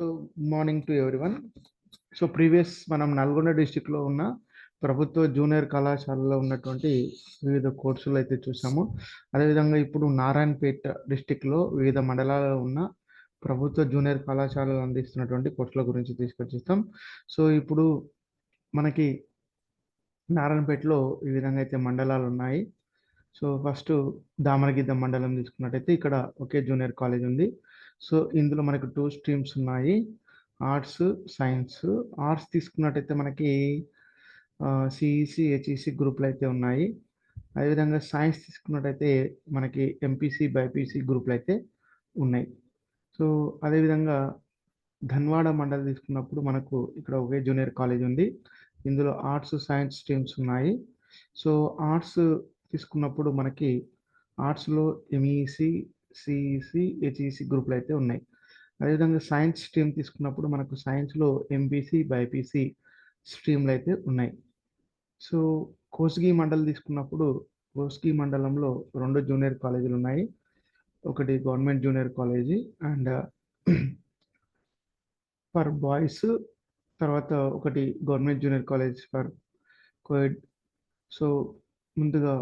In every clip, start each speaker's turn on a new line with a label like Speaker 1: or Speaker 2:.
Speaker 1: So morning to everyone. So previous మనం నల్గొండ డిస్టిక్లో ఉన్న ప్రభుత్వ జూనియర్ కళాశాలలో ఉన్నటువంటి వివిధ కోర్సులు అయితే చూసాము. అదేవిధంగా ఇప్పుడు నారాయణపేట డిస్టిక్లో వివిధ మండలాలలో ఉన్న ప్రభుత్వ జూనియర్ కళాశాలలు అందిస్తున్నటువంటి కోర్సుల గురించి తీసుకొచ్చిస్తాం. సో ఇప్పుడు మనకి నారాయణపేటలో ఈ విధంగా అయితే మండలాలు ఉన్నాయి. సో ఫస్ట్ దామరగిద్ద మండలం తీసుకున్నట్టయితే ఇక్కడ ఒకే జూనియర్ కాలేజ్ ఉంది. సో ఇందులో మనకు 2 స్ట్రీమ్స్ ఉన్నాయి, ఆర్ట్స్, సైన్స్. ఆర్ట్స్ తీసుకున్నట్టయితే మనకి సిఈసి, హెచ్ఈసి గ్రూపులు అయితే ఉన్నాయి. అదేవిధంగా సైన్స్ తీసుకున్నట్టయితే మనకి ఎంపీసీ, బైపీసీ గ్రూపులు అయితే ఉన్నాయి. సో అదేవిధంగా ధన్వాడ మండలి తీసుకున్నప్పుడు మనకు ఇక్కడ ఒకే జూనియర్ కాలేజ్ ఉంది. ఇందులో ఆర్ట్స్, సైన్స్ స్ట్రీమ్స్ ఉన్నాయి. సో ఆర్ట్స్ తీసుకున్నప్పుడు మనకి ఆర్ట్స్లో ఎంఈసి, సిఈసి, హెచ్ఈసి గ్రూపులు అయితే ఉన్నాయి. అదేవిధంగా సైన్స్ స్ట్రీమ్ తీసుకున్నప్పుడు మనకు సైన్స్లో ఎంపీసీ, బైపీసీ స్ట్రీమ్లు అయితే ఉన్నాయి. సో కోస్గి మండలి తీసుకున్నప్పుడు కోస్గి మండలంలో 2 జూనియర్ కాలేజీలు ఉన్నాయి. ఒకటి government junior college and for boys, తర్వాత ఒకటి government junior college for co-ed. So ముందుగా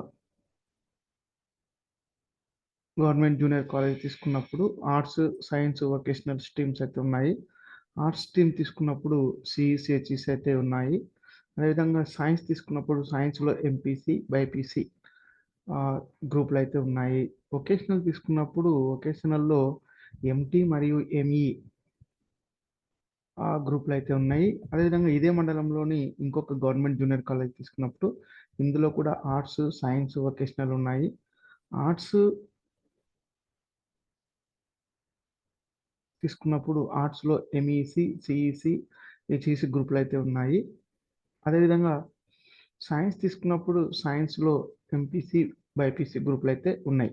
Speaker 1: గవర్నమెంట్ జూనియర్ కాలేజ్ తీసుకున్నప్పుడు ఆర్ట్స్, సైన్స్, వొకేషనల్ స్ట్రీమ్స్ అయితే ఉన్నాయి. ఆర్ట్స్ స్ట్రీమ్ తీసుకున్నప్పుడు సిఈసి, హెచ్ఈసి అయితే ఉన్నాయి. అదేవిధంగా సైన్స్ తీసుకున్నప్పుడు సైన్స్లో ఎంపీసీ, బైపీసీ గ్రూపులు అయితే ఉన్నాయి. వొకేషనల్ తీసుకున్నప్పుడు వొకేషనల్లో ఎంటీ మరియు ఎంఈ గ్రూపులు అయితే ఉన్నాయి. అదేవిధంగా ఇదే మండలంలోని ఇంకొక గవర్నమెంట్ జూనియర్ కాలేజ్ తీసుకున్నప్పుడు ఇందులో కూడా ఆర్ట్స్, సైన్స్, వొకేషనల్ ఉన్నాయి. ఆర్ట్స్ తీసుకున్నప్పుడు ఆర్ట్స్లో ఎంఈసి, సిఈసి, హెచ్ఈసి గ్రూపులు అయితే ఉన్నాయి. అదేవిధంగా సైన్స్ తీసుకున్నప్పుడు సైన్స్లో ఎంపీసీ, బైపీసీ గ్రూపులు అయితే ఉన్నాయి.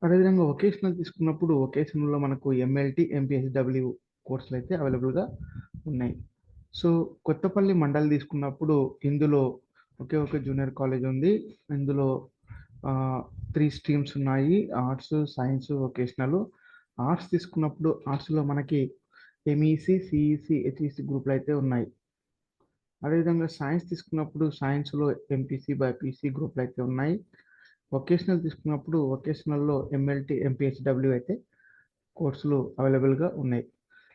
Speaker 1: అదేవిధంగా వొకేషనల్ తీసుకున్నప్పుడు వొకేషనల్లో మనకు ఎంఎల్టీ, ఎంపీహెచ్డబ్ల్యూ కోర్సులు అయితే అవైలబుల్గా ఉన్నాయి. సో కొత్తపల్లి మండలి తీసుకున్నప్పుడు ఇందులో ఒకే జూనియర్ కాలేజ్ ఉంది. ఇందులో 3 స్ట్రీమ్స్ ఉన్నాయి, ఆర్ట్స్, సైన్స్, వొకేషనల్. ఆర్ట్స్ తీసుకున్నప్పుడు ఆర్ట్స్లో మనకి ఎంఈసి, సిఈసి, హెచ్ఈసి గ్రూపులు అయితే ఉన్నాయి. అదేవిధంగా సైన్స్ తీసుకున్నప్పుడు సైన్స్లో ఎంపీసీ, బైపీసీ గ్రూపులు అయితే ఉన్నాయి. వొకేషనల్ తీసుకున్నప్పుడు వొకేషనల్లో ఎంఎల్టీ, ఎంపీహెచ్డబ్ల్యూ అయితే కోర్సులు అవైలబుల్గా ఉన్నాయి.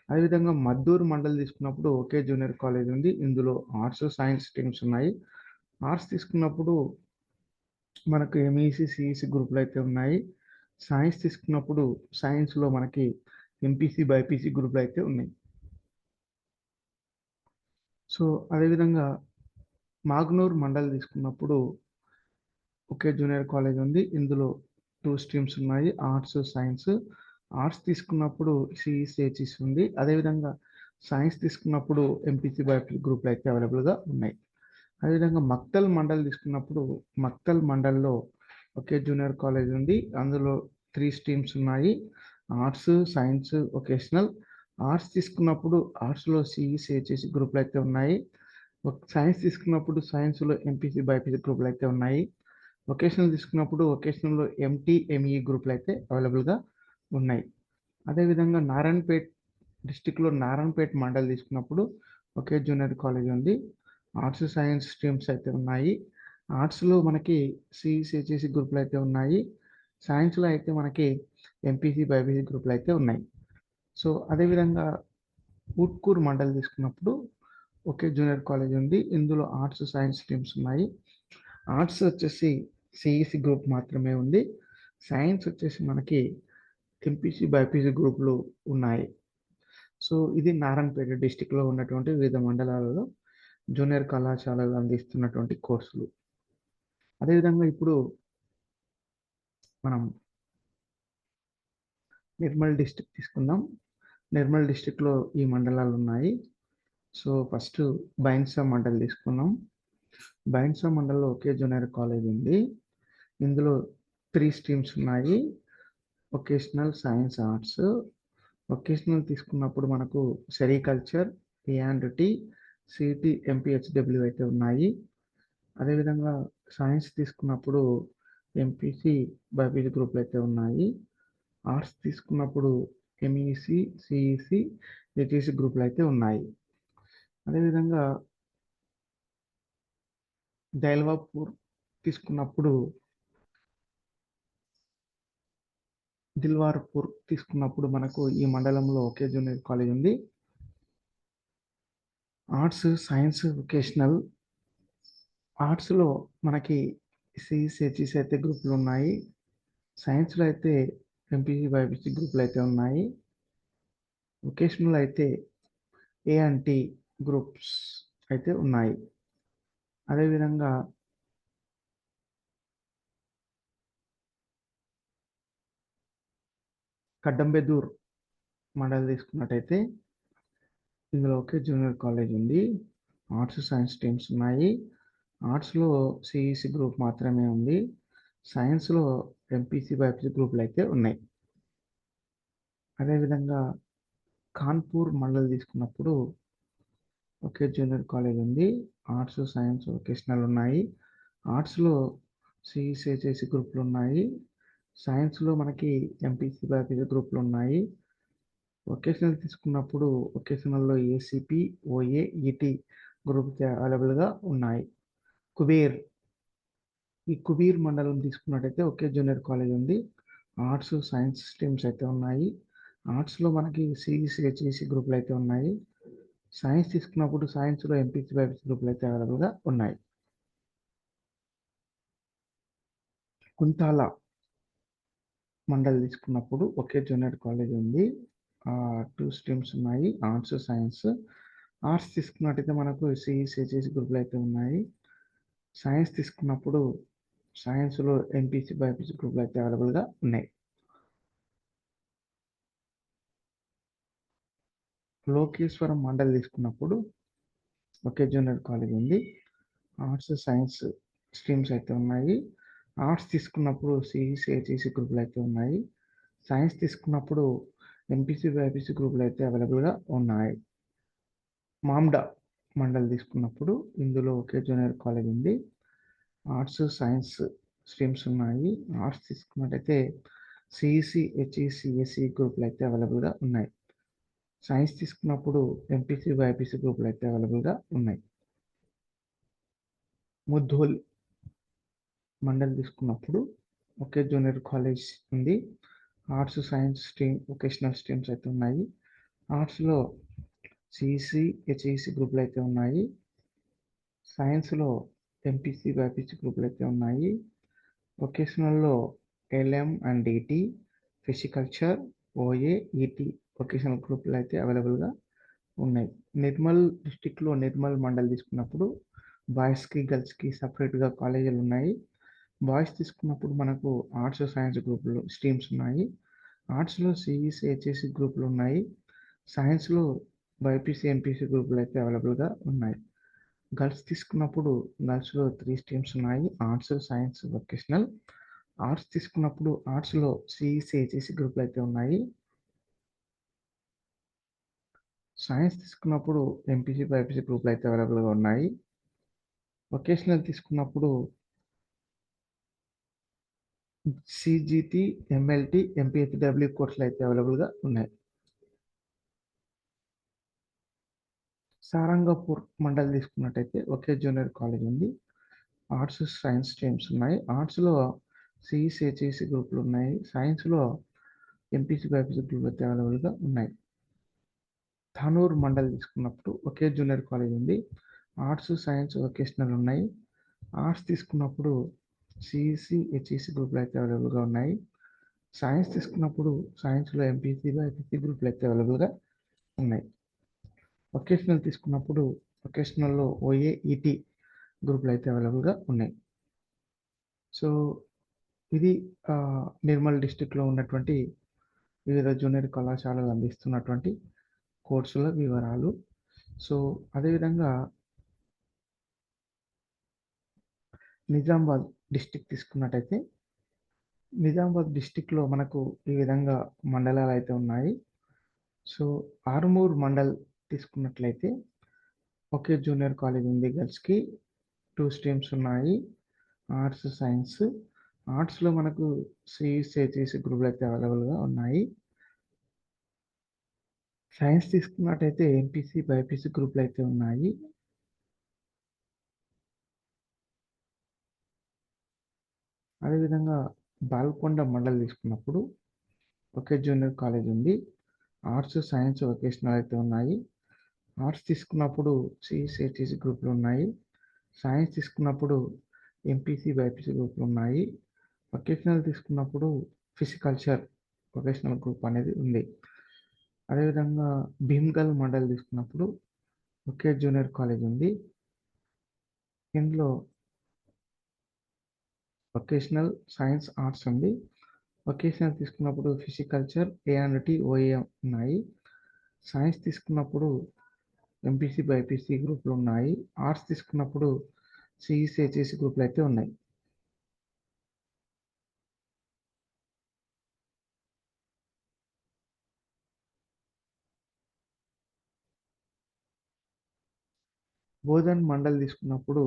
Speaker 1: అదేవిధంగా మద్దూరు మండలి తీసుకున్నప్పుడు ఒకే జూనియర్ కాలేజ్ ఉంది. ఇందులో ఆర్ట్స్, సైన్స్ స్ట్రీమ్స్ ఉన్నాయి. ఆర్ట్స్ తీసుకున్నప్పుడు మనకు ఎంఈసి, సిఈసి గ్రూపులు అయితే ఉన్నాయి. సైన్స్ తీసుకున్నప్పుడు సైన్స్లో మనకి ఎంపీసీ, బైపీసీ గ్రూపులు అయితే ఉన్నాయి. సో అదేవిధంగా మాగ్నూర్ మండలి తీసుకున్నప్పుడు ఒకే జూనియర్ కాలేజ్ ఉంది. ఇందులో 2 స్ట్రీమ్స్ ఉన్నాయి, ఆర్ట్స్, సైన్స్. ఆర్ట్స్ తీసుకున్నప్పుడు సిఈసి, హెచ్ఈసి ఉంది. అదేవిధంగా సైన్స్ తీసుకున్నప్పుడు ఎంపీసీ, బైపీసీ గ్రూపులు అయితే అవైలబుల్గా ఉన్నాయి. అదేవిధంగా మక్తల్ మండల్ తీసుకున్నప్పుడు మక్తల్ మండల్లో ఒకే జూనియర్ కాలేజ్ ఉంది. అందులో 3 స్ట్రీమ్స్ ఉన్నాయి, ఆర్ట్స్, సైన్స్, వొకేషనల్. ఆర్ట్స్ తీసుకున్నప్పుడు ఆర్ట్స్లో సిఈసి, హెచ్ఈసి గ్రూపులు అయితే ఉన్నాయి. సైన్స్ తీసుకున్నప్పుడు సైన్స్లో ఎంపీసీ, బైపీసీ గ్రూపులు అయితే ఉన్నాయి. వొకేషనల్ తీసుకున్నప్పుడు వొకేషనల్లో ఎంటీ, ఎంఈ గ్రూపులు అయితే అవైలబుల్గా ఉన్నాయి. అదేవిధంగా నారాయణపేట్ డిస్టిక్లో నారాయణపేట మండలి తీసుకున్నప్పుడు ఒకే జూనియర్ కాలేజ్ ఉంది. ఆర్ట్స్, సైన్స్ స్ట్రీమ్స్ అయితే ఉన్నాయి. ఆర్ట్స్లో మనకి సిఈసి, హెచ్ఈసి గ్రూపులు అయితే ఉన్నాయి. సైన్స్లో అయితే మనకి ఎంపీసీ, బైపీసీ గ్రూపులు అయితే ఉన్నాయి. సో అదేవిధంగా ఉట్కూరు మండలి తీసుకున్నప్పుడు ఒకే జూనియర్ కాలేజ్ ఉంది. ఇందులో ఆర్ట్స్, సైన్స్ స్ట్రీమ్స్ ఉన్నాయి. ఆర్ట్స్ వచ్చేసి సిఈసి గ్రూప్ మాత్రమే ఉంది. సైన్స్ వచ్చేసి మనకి ఎంపీసీ, బైపీసీ గ్రూపులు ఉన్నాయి. సో ఇది నారాయణపేట డిస్టిక్లో ఉన్నటువంటి వివిధ మండలాలలో జూనియర్ కళాశాలలు అందిస్తున్నటువంటి కోర్సులు. అదేవిధంగా ఇప్పుడు మనం నిర్మల్ డిస్టిక్ తీసుకుందాం. నిర్మల్ డిస్టిక్లో ఈ మండలాలు ఉన్నాయి. సో ఫస్ట్ బైన్సా మండలి తీసుకున్నాం. బైన్సా మండలిలో ఒకే జూనియర్ కాలేజ్ ఉంది. ఇందులో 3 స్ట్రీమ్స్ ఉన్నాయి, వొకేషనల్, సైన్స్, ఆర్ట్స్. వొకేషనల్ తీసుకున్నప్పుడు మనకు సెరికల్చర్, ఏఆండ్టీ, సిటీ, ఎంపీహెచ్డబ్ల్యూ అయితే ఉన్నాయి. అదేవిధంగా సైన్స్ తీసుకున్నప్పుడు ఎంపీసీ, బైపీసీ గ్రూపులు అయితే ఉన్నాయి. ఆర్ట్స్ తీసుకున్నప్పుడు ఎంఈసి, సిఈసి, హెచ్ఈసి గ్రూపులు అయితే ఉన్నాయి. అదేవిధంగా దైల్వాపూర్ తీసుకున్నప్పుడు దిల్వార్పూర్ తీసుకున్నప్పుడు మనకు ఈ మండలంలో ఒకే జూనియర్ కాలేజ్ ఉంది. Arts, science, vocational. ఆర్ట్స్‌లో మనకి సిఈసి, హెచ్ఈసి అయితే గ్రూపులు ఉన్నాయి. సైన్స్‌లో అయితే ఎంపీసీ, బైపీసీ గ్రూపులు అయితే ఉన్నాయి. వొకేషనల్ అయితే ఏ అండ్ టీ గ్రూప్స్ అయితే ఉన్నాయి. అదేవిధంగా కడ్డంబెదూర్ మండలి తీసుకున్నట్టయితే ఇందులో ఒకే జూనియర్ కాలేజ్ ఉంది. ఆర్ట్స్, సైన్స్ స్ట్రీమ్స్ ఉన్నాయి. ఆర్ట్స్‌లో సిఈసి గ్రూప్ మాత్రమే ఉంది. సైన్స్‌లో ఎంపీసీ, బైపీసీ గ్రూపులు అయితే ఉన్నాయి. అదేవిధంగా కాన్పూర్ మండలి తీసుకున్నప్పుడు ఒకే జూనియర్ కాలేజ్ ఉంది. ఆర్ట్స్, సైన్స్, వొకేషనల్ ఉన్నాయి. ఆర్ట్స్‌లో సిఈసి, హెచ్ఈసి గ్రూపులు ఉన్నాయి. సైన్స్‌లో మనకి ఎంపీసీ, బైపీసీ గ్రూపులు ఉన్నాయి. వొకేషనల్ తీసుకున్నప్పుడు వొకేషనల్‌లో ఏసీపీ, ఓఏ, ఈటీ గ్రూప్స్ అవైలబుల్‌గా ఉన్నాయి. కుబేర్ ఈ కుబీర్ మండలం తీసుకున్నట్టయితే ఒకే జూనియర్ కాలేజ్ ఉంది. ఆర్ట్స్, సైన్స్ స్ట్రీమ్స్ అయితే ఉన్నాయి. ఆర్ట్స్‌లో మనకి సిఈసి, హెచ్ఈసి గ్రూపులు అయితే ఉన్నాయి. సైన్స్ తీసుకున్నప్పుడు సైన్స్‌లో ఎంపీసీ, బైపీసీ గ్రూపులు అయితే అవైలబుల్‌గా ఉన్నాయి. కుంటాల మండలి తీసుకున్నప్పుడు ఒకే జూనియర్ కాలేజ్ ఉంది. 2 స్ట్రీమ్స్ ఉన్నాయి. Arts, science. ఆర్ట్స్ తీసుకున్నట్టయితే మనకు సిఈసి, హెచ్ఈసి గ్రూపులు అయితే ఉన్నాయి. సైన్స్ తీసుకున్నప్పుడు సైన్స్‌లో ఎంపీసీ, బైపీసీ గ్రూపులు అయితే అవైలబుల్‌గా ఉన్నాయి. లోకేశ్వరం మండలి తీసుకున్నప్పుడు ఒకే జూనియర్ కాలేజ్ ఉంది. ఆర్ట్స్, సైన్స్ స్ట్రీమ్స్ అయితే ఉన్నాయి. ఆర్ట్స్ తీసుకున్నప్పుడు సిఈసి, హెచ్ఈసి గ్రూపులు అయితే ఉన్నాయి. సైన్స్ తీసుకున్నప్పుడు ఎంపీసీ, బైపీసీ గ్రూపులు అయితే అవైలబుల్‌గా ఉన్నాయి. మామ్డా మండలి తీసుకున్నప్పుడు ఇందులో ఒకే జూనియర్ కాలేజ్ ఉంది. ఆర్ట్స్, సైన్స్ స్ట్రీమ్స్ ఉన్నాయి. ఆర్ట్స్ తీసుకున్నట్టయితే సిఈసి, హెచ్ఈసి, ఏసీ గ్రూపులు అయితే అవైలబుల్‌గా ఉన్నాయి. సైన్స్ తీసుకున్నప్పుడు ఎంపీసీ, బైపీసీ గ్రూపులు అయితే అవైలబుల్‌గా ఉన్నాయి. ముధోల్ మండలి తీసుకున్నప్పుడు ఒకే జూనియర్ కాలేజ్ ఉంది. Arts, science stream, vocational streams అయితే ఉన్నాయి. ఆర్ట్స్‌లో సిఈసి, హెచ్ఈసి గ్రూపులు అయితే ఉన్నాయి. సైన్స్‌లో ఎంపీసీ, బైపీసీ గ్రూపులు అయితే ఉన్నాయి. వొకేషనల్‌లో LM and ET, pisciculture, OA, ET vocational గ్రూపులు అయితే అవైలబుల్‌గా ఉన్నాయి. నిర్మల్ డిస్ట్రిక్ట్‌లో నిర్మల్ మండలి తీసుకున్నప్పుడు బాయ్స్‌కి, గర్ల్స్‌కి సెపరేట్‌గా కాలేజీలు ఉన్నాయి. బాయ్స్ తీసుకున్నప్పుడు మనకు ఆర్ట్స్, సైన్స్ గ్రూపులు స్ట్రీమ్స్ ఉన్నాయి. ఆర్ట్స్‌లో సిఈసి, హెచ్ఈసి గ్రూపులు ఉన్నాయి. సైన్స్‌లో బైపీసీ, ఎంపీసీ గ్రూపులు అయితే అవైలబుల్‌గా ఉన్నాయి. గర్ల్స్ తీసుకున్నప్పుడు గర్ల్స్‌లో 3 స్ట్రీమ్స్ ఉన్నాయి. Arts, science, vocational. ఆర్ట్స్ తీసుకున్నప్పుడు ఆర్ట్స్‌లో సిఈసి, హెచ్ఈసి గ్రూపులు అయితే ఉన్నాయి. సైన్స్ తీసుకున్నప్పుడు ఎంపీసీ, బైపీసీ గ్రూపులు అయితే అవైలబుల్‌గా ఉన్నాయి. వొకేషనల్ తీసుకున్నప్పుడు సీజీటీ, ఎంఎల్టీ, ఎంపీహెచ్‌డబ్ల్యూ కోర్సులు అయితే అవైలబుల్‌గా ఉన్నాయి. సారంగపూర్ మండలి తీసుకున్నట్టయితే ఒకే జూనియర్ కాలేజ్ ఉంది. ఆర్ట్స్, సైన్స్ స్ట్రీమ్స్ ఉన్నాయి. ఆర్ట్స్‌లో సిఈసి, హెచ్ఈసి గ్రూపులు ఉన్నాయి. సైన్స్‌లో ఎంపీసీ, బైపీసీ గ్రూపులు అయితే అవైలబుల్‌గా ఉన్నాయి. ధానూర్ మండలి తీసుకున్నప్పుడు ఒకే జూనియర్ కాలేజ్ ఉంది. ఆర్ట్స్, సైన్స్, వొకేషనల్ ఉన్నాయి. ఆర్ట్స్ తీసుకున్నప్పుడు సిఈసి, హెచ్ఈసి గ్రూపులు అయితే అవైలబుల్‌గా ఉన్నాయి. సైన్స్ తీసుకున్నప్పుడు సైన్స్‌లో ఎంపీసీ, బైపీసీ గ్రూపులు అయితే అవైలబుల్‌గా ఉన్నాయి. వొకేషనల్ తీసుకున్నప్పుడు వొకేషనల్‌లో ఓఏ, ఈటీ గ్రూపులు అయితే అవైలబుల్‌గా ఉన్నాయి. సో, ఇది నిర్మల్ డిస్ట్రిక్ట్‌లో ఉన్నటువంటి వివిధ జూనియర్ కళాశాలలు అందిస్తున్నటువంటి కోర్సుల వివరాలు. సో, అదేవిధంగా నిజామాబాద్ డిస్ట్రిక్ట్ తీసుకున్నట్టయితే, నిజామాబాద్ డిస్ట్రిక్ట్‌లో మనకు ఈ విధంగా మండలాలైతే ఉన్నాయి. సో, ఆర్మూర్ మండల్ తీసుకున్నట్లయితే ఒకే జూనియర్ కాలేజ్ ఉంది గర్ల్స్‌కి. 2 స్ట్రీమ్స్ ఉన్నాయి. Arts, science. ఆర్ట్స్‌లో మనకు సిఈసి, హెచ్ఈసి గ్రూపులు అయితే అవైలబుల్‌గా ఉన్నాయి. సైన్స్ తీసుకున్నట్టయితే ఎంపీసీ, బైపీసీ గ్రూపులు అయితే ఉన్నాయి. అదేవిధంగా బాల్కొండ మండల్ తీసుకున్నప్పుడు ఒకే జూనియర్ కాలేజ్ ఉంది. ఆర్ట్స్, సైన్స్, వొకేషనల్ అయితే ఉన్నాయి. ఆర్ట్స్ తీసుకున్నప్పుడు సిఈసిహెచ్ఈసి గ్రూపులు ఉన్నాయి. సైన్స్ తీసుకున్నప్పుడు ఎంపీసీ, బైపీసీ గ్రూపులు ఉన్నాయి. వొకేషనల్ తీసుకున్నప్పుడు ఫిజికల్చర్ వొకేషనల్ గ్రూప్ అనేది ఉంది. అదేవిధంగా భీమ్గల్ మండల్ తీసుకున్నప్పుడు ఒకే జూనియర్ కాలేజ్ ఉంది. ఇందులో వొకేషనల్, సైన్స్, ఆర్ట్స్ ఉంది. వొకేషనల్ తీసుకున్నప్పుడు ఫిజికల్చర్, ఏఎన్టీ, ఓఏ ఉన్నాయి. సైన్స్ తీసుకున్నప్పుడు ఎంపీసీ, బైపీసీ గ్రూపులు ఉన్నాయి. ఆర్ట్స్ తీసుకున్నప్పుడు సిఈసిహెచ్ఈసి గ్రూపులు అయితే ఉన్నాయి. బోధన్ మండల్ తీసుకున్నప్పుడు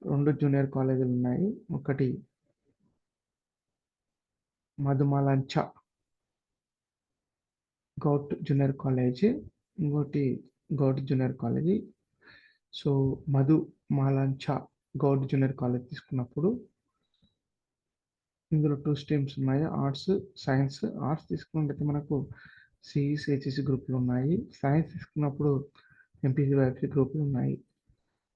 Speaker 1: 2 జూనియర్ కాలేజీలు ఉన్నాయి. ఒకటి మధుమలంచ గౌట్ జూనియర్ కాలేజ్, ఇంకోటి govt junior college. So Madhumalancha govt junior college తీసుకున్నప్పుడు ఇందులో 2 స్ట్రీమ్స్ ఉన్నాయి, ఆర్ట్స్, సైన్స్. ఆర్ట్స్ తీసుకున్నట్లయితే మనకు సిఈసిహెచ్ఈసి గ్రూపులు ఉన్నాయి. సైన్స్ తీసుకున్నప్పుడు ఎంపీసీ, బైపీసీ గ్రూపులు ఉన్నాయి.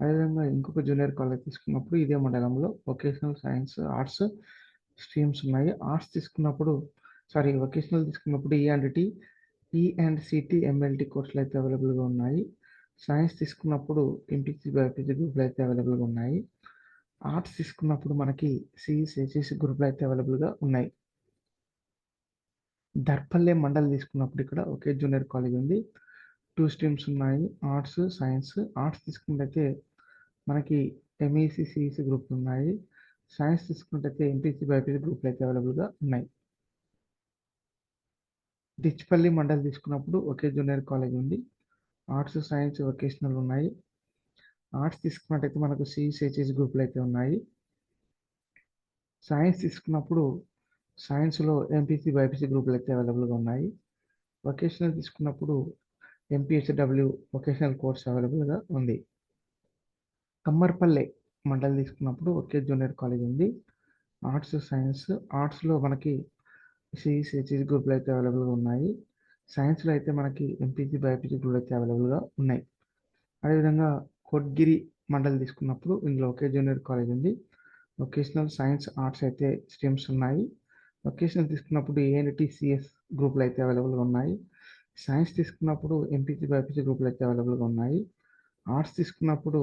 Speaker 1: అదేవిధంగా ఇంకొక జూనియర్ కాలేజ్ తీసుకున్నప్పుడు ఇదే మండలంలో వొకేషనల్, సైన్స్, ఆర్ట్స్ స్ట్రీమ్స్ ఉన్నాయి. ఆర్ట్స్ తీసుకున్నప్పుడు వొకేషనల్ తీసుకున్నప్పుడు ఈ అండ్ సిటీ, ఎంఎల్టీ కోర్సులు అయితే అవైలబుల్గా ఉన్నాయి. సైన్స్ తీసుకున్నప్పుడు ఎంపీసీ, బైపీసీ గ్రూపులు అయితే అవైలబుల్గా ఉన్నాయి. ఆర్ట్స్ తీసుకున్నప్పుడు మనకి సిఈసిహెచ్ఈసి గ్రూపులు అయితే అవైలబుల్గా ఉన్నాయి. దర్పల్లె మండల్ తీసుకున్నప్పుడు ఇక్కడ ఒకే జూనియర్ కాలేజ్ ఉంది. 2 స్ట్రీమ్స్ ఉన్నాయి, ఆర్ట్స్, సైన్స్. ఆర్ట్స్ తీసుకున్నట్టయితే మనకి ఎంఈసీ, సిఈసి గ్రూపులు ఉన్నాయి. సైన్స్ తీసుకున్నట్టయితే ఎంపీసీ, బైపీసీ గ్రూపులు అయితే అవైలబుల్గా ఉన్నాయి. డిచ్పల్లి మండల్ తీసుకున్నప్పుడు ఒకే జూనియర్ కాలేజ్ ఉంది. ఆర్ట్స్, సైన్స్, వొకేషనల్ ఉన్నాయి. ఆర్ట్స్ తీసుకున్నట్టయితే మనకు సిఈసిహెచ్ఈసి గ్రూపులు అయితే ఉన్నాయి. సైన్స్ తీసుకున్నప్పుడు సైన్స్లో ఎంపీసీ, బైపీసీ గ్రూపులు అయితే అవైలబుల్గా ఉన్నాయి. వొకేషనల్ తీసుకున్నప్పుడు ఎంపీహెచ్డబ్ల్యూ వొకేషనల్ కోర్స్ అవైలబుల్గా ఉంది. కమ్మర్పల్లె మండల్ తీసుకున్నప్పుడు ఒకే జూనియర్ కాలేజ్ ఉంది. Arts, science. ఆర్ట్స్లో మనకి సిఈసిహెచ్ఈసి గ్రూపులు అయితే అవైలబుల్గా ఉన్నాయి. సైన్స్లో అయితే మనకి ఎంపీసీ, బైపీసీ గ్రూపులు అయితే అవైలబుల్గా ఉన్నాయి. అదేవిధంగా కొడ్గిరి మండల్ తీసుకున్నప్పుడు ఇందులో ఒకే జూనియర్ కాలేజ్ ఉంది. వొకేషనల్, సైన్స్, ఆర్ట్స్ అయితే స్ట్రీమ్స్ ఉన్నాయి. వొకేషనల్ తీసుకున్నప్పుడు ఏఎన్టీ, సిఎస్ గ్రూపులు అయితే అవైలబుల్గా ఉన్నాయి. సైన్స్ తీసుకున్నప్పుడు ఎంపీసీ, బైపీసీ గ్రూపులు అయితే అవైలబుల్గా ఉన్నాయి. ఆర్ట్స్ తీసుకున్నప్పుడు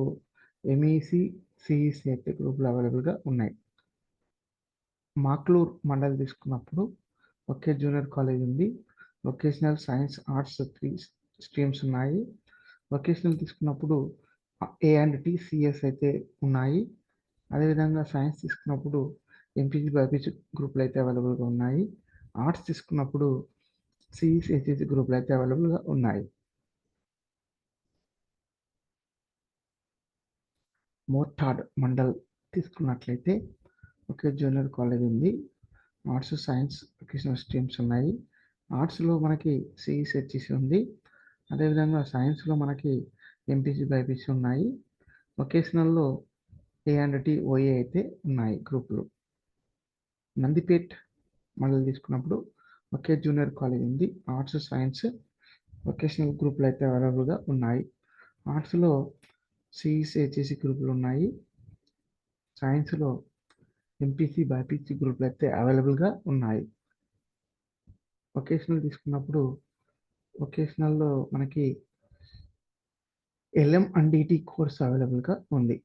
Speaker 1: ఎంఈసీ, సిఈసి అయితే గ్రూపులు అవైలబుల్గా ఉన్నాయి. మాక్లూర్ మండల్ తీసుకున్నప్పుడు ఒకే జూనియర్ కాలేజ్ ఉంది. వొకేషనల్, సైన్స్, ఆర్ట్స్ 3 స్ట్రీమ్స్ ఉన్నాయి. వొకేషనల్ తీసుకున్నప్పుడు ఏఎన్టీ, సిఎస్ అయితే ఉన్నాయి. అదేవిధంగా సైన్స్ తీసుకున్నప్పుడు ఎంపీసీ, బైపీసీ గ్రూపులు అయితే అవైలబుల్గా ఉన్నాయి. ఆర్ట్స్ తీసుకున్నప్పుడు సిఈసిహెచ్ఈసి గ్రూపులు అయితే అవైలబుల్గా ఉన్నాయి. మోర్తాడ్ మండల్ తీసుకున్నట్లయితే ఒకే జూనియర్ కాలేజ్ ఉంది. ఆర్ట్స్, సైన్స్, వొకేషనల్ స్ట్రీమ్స్ ఉన్నాయి. ఆర్ట్స్లో మనకి సిఈసిహెచ్ఈసి ఉంది. అదేవిధంగా సైన్స్లో మనకి ఎంపీసీ, బైపీసీ ఉన్నాయి. వొకేషనల్లో ఏఎన్టీ, ఓఏ అయితే ఉన్నాయి గ్రూపులు. నందిపేట్ మండల్ తీసుకున్నప్పుడు ఒకే జూనియర్ కాలేజ్ ఉంది. ఆర్ట్స్, సైన్స్, వొకేషనల్ గ్రూపులు అయితే అవైలబుల్గా ఉన్నాయి. ఆర్ట్స్లో సిఈసిహెచ్ఈసి గ్రూపులు ఉన్నాయి. సైన్స్లో ఎంపీసీ, బైపీసీ గ్రూపులు అయితే అవైలబుల్గా ఉన్నాయి. వొకేషనల్ తీసుకున్నప్పుడు వొకేషనల్లో మనకి ఎల్ఎంఎన్డిటి కోర్స్ అవైలబుల్గా ఉంది.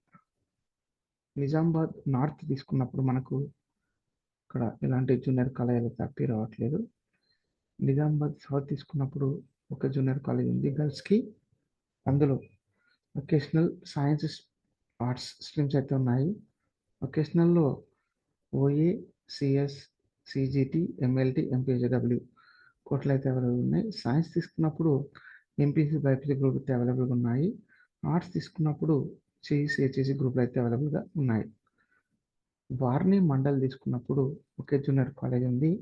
Speaker 1: నిజామాబాద్ నార్త్ తీసుకున్నప్పుడు మనకు ఇక్కడ ఎలాంటి జూనియర్ కాలేజీలు తప్పి రావట్లేదు. నిజామాబాద్ సౌత్ తీసుకున్నప్పుడు ఒక జూనియర్ కాలేజ్ ఉంది గర్ల్స్కి. అందులో వొకేషనల్, సైన్స్, ఆర్ట్స్ స్ట్రీమ్స్ అయితే ఉన్నాయి. వొకేషనల్లో OA, CS, CGT, MLT, MPHW కోర్సులు అయితే అవైలబుల్ ఉన్నాయి. సైన్స్ తీసుకున్నప్పుడు ఎంపీసీ, బైపీసీ గ్రూప్ అయితే అవైలబుల్గా ఉన్నాయి. ఆర్ట్స్ తీసుకున్నప్పుడు సిఈసిహెచ్ఈసి గ్రూపులు అయితే అవైలబుల్గా ఉన్నాయి. వార్ని మండల్ తీసుకున్నప్పుడు ఒకే జూనియర్ కాలేజ్ ఉంది.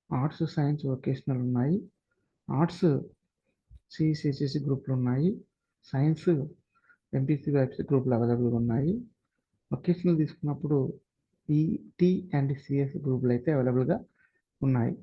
Speaker 1: ఆర్ట్స్, సైన్స్, వొకేషనల్ ఉన్నాయి. ఆర్ట్స్ సిఈసిహెచ్ఎస్సి గ్రూప్లు ఉన్నాయి. సైన్స్ ఎంపీసీ వైబ్స్ గ్రూపులు అవైలబుల్గా ఉన్నాయి. వొకేషనల్ తీసుకున్నప్పుడు ఈటీ అండ్ సిఎస్ గ్రూపులు అయితే అవైలబుల్గా ఉన్నాయి.